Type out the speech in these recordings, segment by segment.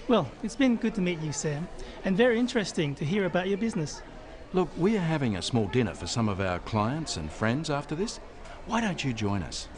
Well, it's been good to meet you, Sam, and very interesting to hear about your business. Look, we are having a small dinner for some of our clients and friends after this. Why don't you join us?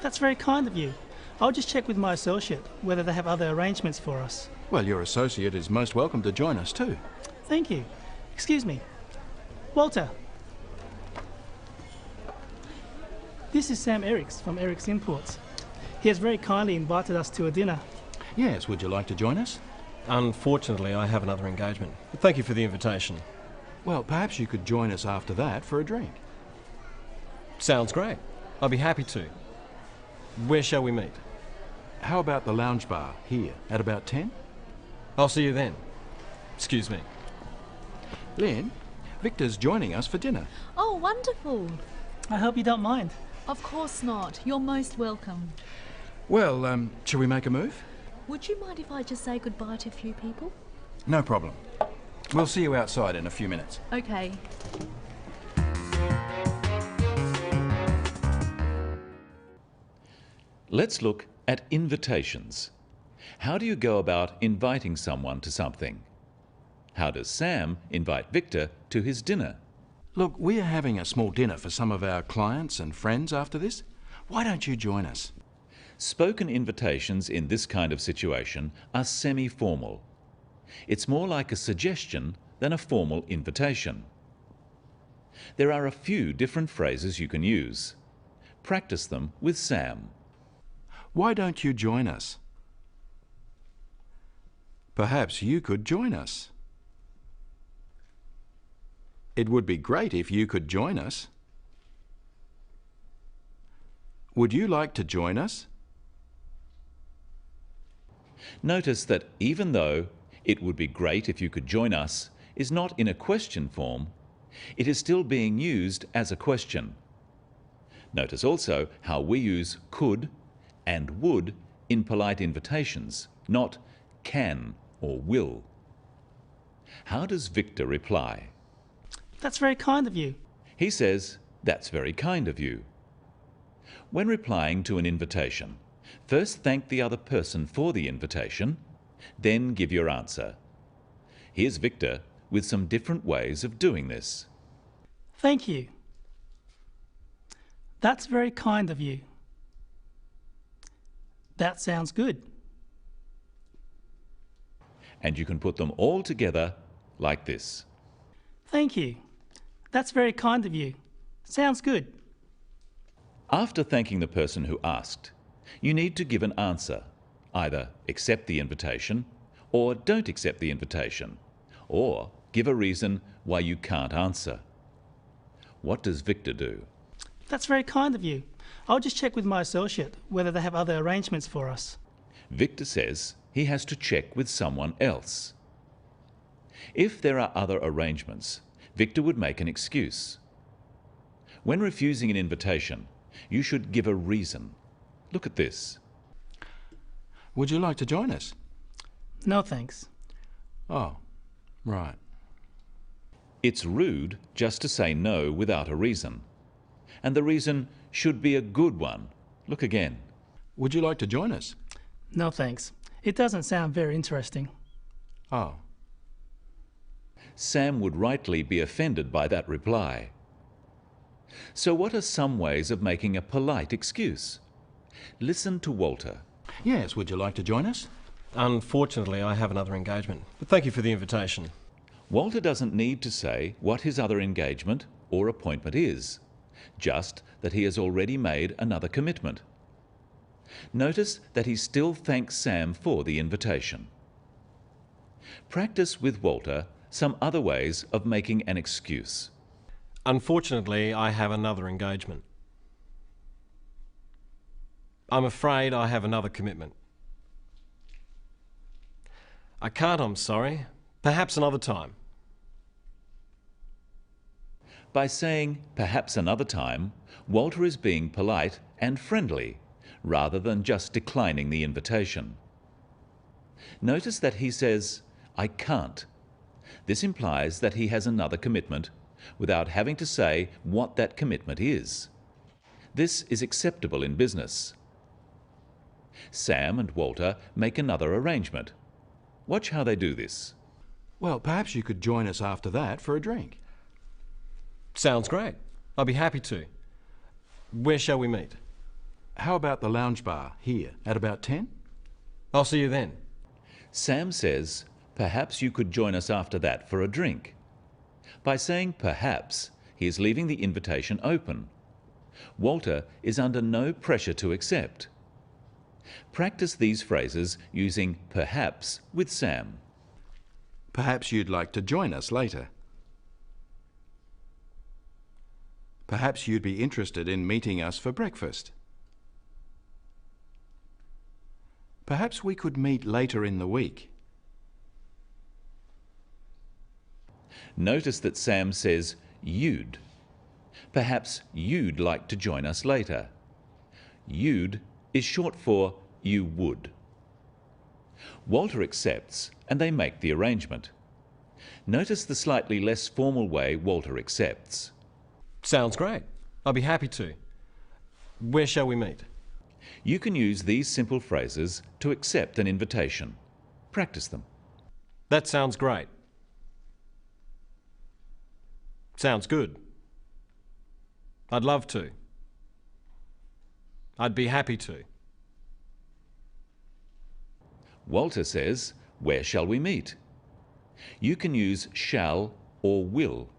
That's very kind of you. I'll just check with my associate whether they have other arrangements for us. Well, your associate is most welcome to join us too. Thank you. Excuse me. Walter. This is Sam Eriks from Eriks Imports. He has very kindly invited us to a dinner. Yes, would you like to join us? Unfortunately, I have another engagement. But thank you for the invitation. Well, perhaps you could join us after that for a drink. Sounds great. I'll be happy to. Where shall we meet? How about the lounge bar here at about 10? I'll see you then. Excuse me. Lynn, Victor's joining us for dinner. Oh, wonderful. I hope you don't mind. Of course not. You're most welcome. Well, shall we make a move? Would you mind if I just say goodbye to a few people? No problem. We'll see you outside in a few minutes. Okay. Let's look at invitations. How do you go about inviting someone to something? How does Sam invite Victor to his dinner? Look, we are having a small dinner for some of our clients and friends after this. Why don't you join us? Spoken invitations in this kind of situation are semi-formal. It's more like a suggestion than a formal invitation. There are a few different phrases you can use. Practice them with Sam. Why don't you join us? Perhaps you could join us. It would be great if you could join us. Would you like to join us? Notice that even though "it would be great if you could join us" is not in a question form, it is still being used as a question. Notice also how we use could and would in polite invitations, not can or will. How does Victor reply? That's very kind of you. He says, "That's very kind of you." When replying to an invitation, first thank the other person for the invitation, then give your answer. Here's Victor with some different ways of doing this. Thank you. That's very kind of you. That sounds good. And you can put them all together like this. Thank you. That's very kind of you. Sounds good. After thanking the person who asked, you need to give an answer. Either accept the invitation, or don't accept the invitation, or give a reason why you can't answer. What does Victor do? That's very kind of you. I'll just check with my associate whether they have other arrangements for us. Victor says he has to check with someone else. If there are other arrangements, Victor would make an excuse. When refusing an invitation, you should give a reason. Look at this. Would you like to join us? No thanks. Oh, right. It's rude just to say no without a reason. And the reason should be a good one. Look again. Would you like to join us? No thanks. It doesn't sound very interesting. Oh. Sam would rightly be offended by that reply. So what are some ways of making a polite excuse? Listen to Walter. Yes, would you like to join us? Unfortunately, I have another engagement. But thank you for the invitation. Walter doesn't need to say what his other engagement or appointment is, just that he has already made another commitment. Notice that he still thanks Sam for the invitation. Practice with Walter some other ways of making an excuse. Unfortunately, I have another engagement. I'm afraid I have another commitment. I can't, I'm sorry. Perhaps another time. By saying perhaps another time, Walter is being polite and friendly, rather than just declining the invitation. Notice that he says, "I can't." This implies that he has another commitment without having to say what that commitment is. This is acceptable in business. Sam and Walter make another arrangement. Watch how they do this. Well, perhaps you could join us after that for a drink. Sounds great. I'll be happy to. Where shall we meet? How about the lounge bar here at about 10? I'll see you then. Sam says, perhaps you could join us after that for a drink. By saying perhaps, he is leaving the invitation open. Walter is under no pressure to accept. Practice these phrases using perhaps with Sam. Perhaps you'd like to join us later. Perhaps you'd be interested in meeting us for breakfast. Perhaps we could meet later in the week. Notice that Sam says you'd. Perhaps you'd like to join us later. You'd is short for you would. Walter accepts and they make the arrangement. Notice the slightly less formal way Walter accepts. Sounds great. I'll be happy to. Where shall we meet? You can use these simple phrases to accept an invitation. Practice them. That sounds great. Sounds good. I'd love to. I'd be happy to. Walter says, where shall we meet? You can use shall or will,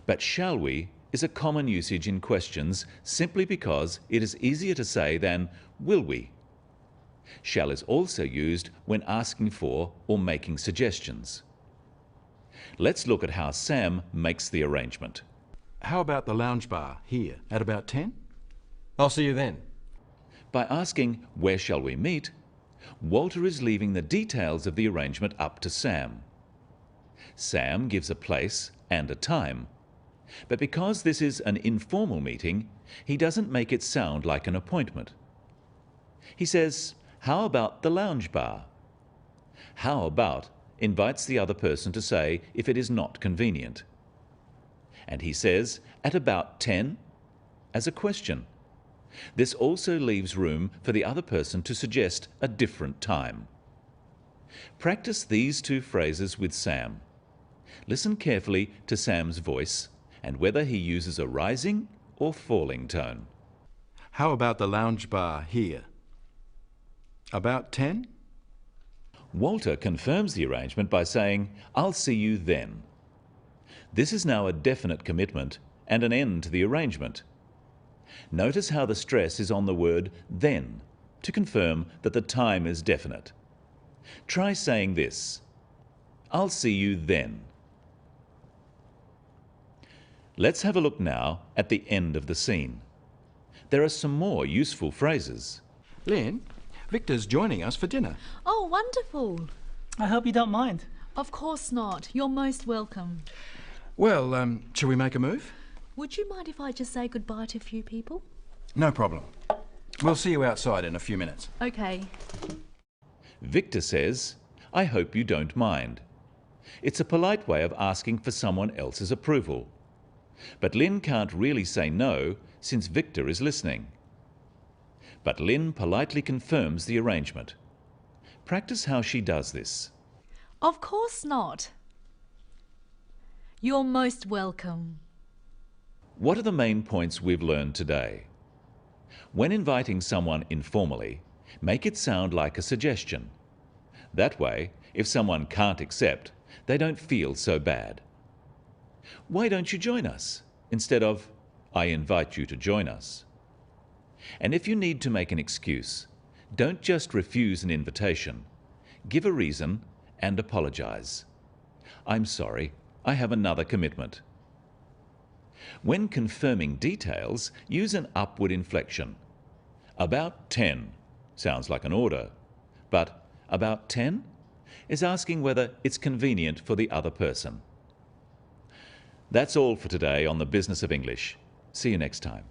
but shall we is a common usage in questions simply because it is easier to say than will we. Shall is also used when asking for or making suggestions. Let's look at how Sam makes the arrangement. How about the lounge bar here at about 10? I'll see you then. By asking where shall we meet, Walter is leaving the details of the arrangement up to Sam. Sam gives a place and a time, but because this is an informal meeting, he doesn't make it sound like an appointment. He says, how about the lounge bar? How about invites the other person to say if it is not convenient. And he says, at about 10, as a question. This also leaves room for the other person to suggest a different time. Practice these two phrases with Sam. Listen carefully to Sam's voice and whether he uses a rising or falling tone. How about the lounge bar here? About 10? Walter confirms the arrangement by saying, I'll see you then. This is now a definite commitment and an end to the arrangement. Notice how the stress is on the word then to confirm that the time is definite. Try saying this, I'll see you then. Let's have a look now at the end of the scene. There are some more useful phrases. Lynn, Victor's joining us for dinner. Oh, wonderful. I hope you don't mind. Of course not. You're most welcome. Well, shall we make a move? Would you mind if I just say goodbye to a few people? No problem. We'll see you outside in a few minutes. Okay. Victor says, I hope you don't mind. It's a polite way of asking for someone else's approval. But Lynn can't really say no since Victor is listening. But Lynn politely confirms the arrangement. Practice how she does this. Of course not. You're most welcome. What are the main points we've learned today? When inviting someone informally, make it sound like a suggestion. That way, if someone can't accept, they don't feel so bad. Why don't you join us? Instead of, I invite you to join us. And if you need to make an excuse, don't just refuse an invitation. Give a reason and apologize. I'm sorry, I have another commitment. When confirming details, use an upward inflection. About 10 sounds like an order, but about 10 is asking whether it's convenient for the other person. That's all for today on the Business of English. See you next time.